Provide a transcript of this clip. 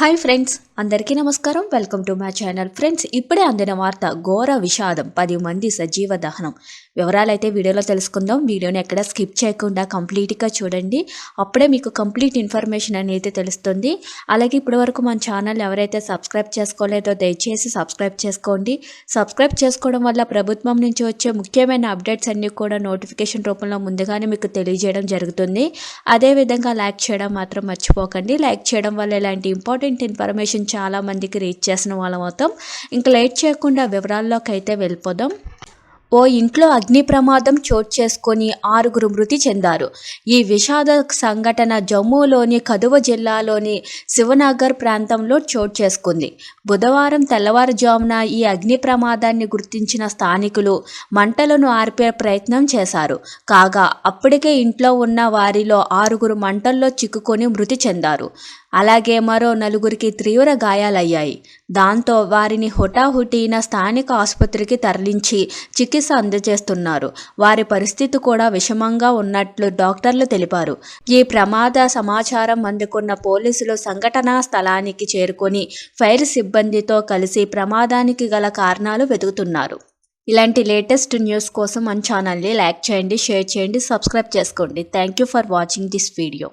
Hi friends, అందరికీ నమస్కారం. Welcome to my channel. Friends, ఇప్పుడే అందిన వార్త ఘోర విషాదం, 10 మంది సజీవ దహనం. వివరాలైతే వీడియోలో తెలుసుకుందాం. వీడియోని ఎక్కడ స్కిప్ చేయకుండా కంప్లీట్గా చూడండి. అప్పుడే మీకు కంప్లీట్ ఇన్ఫర్మేషన్ అనేది తెలుస్తుంది. అలాగే ఇప్పటివరకు మన ఛానల్ ఎవరైతే సబ్స్క్రైబ్ చేసుకోలేదో దయచేసి సబ్స్క్రైబ్ చేసుకోండి. సబ్స్క్రైబ్ చేసుకోవడం వల్ల ప్రభుత్వం నుంచి వచ్చే ముఖ్యమైన అప్డేట్స్ అన్నీ కూడా నోటిఫికేషన్ రూపంలో ముందుగానే మీకు తెలియజేయడం జరుగుతుంది. అదేవిధంగా లైక్ చేయడం మాత్రం మర్చిపోకండి. లైక్ చేయడం వల్ల ఇలాంటి ఇంపార్టెంట్ ఇన్ఫర్మేషన్ చాలా మందికి రీచ్ చేసిన వాళ్ళం అవుతాం. ఇంకా లేట్ చేయకుండా వివరాల్లోకి అయితే వెళ్ళిపోదాం. ఓ ఇంట్లో అగ్ని ప్రమాదం చోటు చేసుకొని 6 మృతి చెందారు. ఈ విషాద సంఘటన జమ్మూలోని కథువ జిల్లాలోని శివనగర్ ప్రాంతంలో చోటు చేసుకుంది. బుధవారం తెల్లవారుజామున ఈ అగ్ని ప్రమాదాన్ని గుర్తించిన స్థానికులు మంటలను ఆర్పే ప్రయత్నం చేశారు. కాగా అప్పటికే ఇంట్లో ఉన్న వారిలో 6 మంటల్లో చిక్కుకొని మృతి చెందారు. అలాగే మరో 4కి తీవ్ర గాయాలయ్యాయి. దాంతో వారిని హుటాహుటిన స్థానిక ఆసుపత్రికి తరలించి చికిత్స అందజేస్తున్నారు. వారి పరిస్థితి కూడా విషమంగా ఉన్నట్లు డాక్టర్లు తెలిపారు. ఈ ప్రమాద సమాచారం అందుకున్న పోలీసులు సంఘటనా స్థలానికి చేరుకొని ఫైర్ సిబ్బందితో కలిసి ప్రమాదానికి గల కారణాలు వెతుకుతున్నారు. ఇలాంటి లేటెస్ట్ న్యూస్ కోసం మన ఛానల్ని లైక్ చేయండి, షేర్ చేయండి, సబ్స్క్రైబ్ చేసుకోండి. Thank you for watching this video.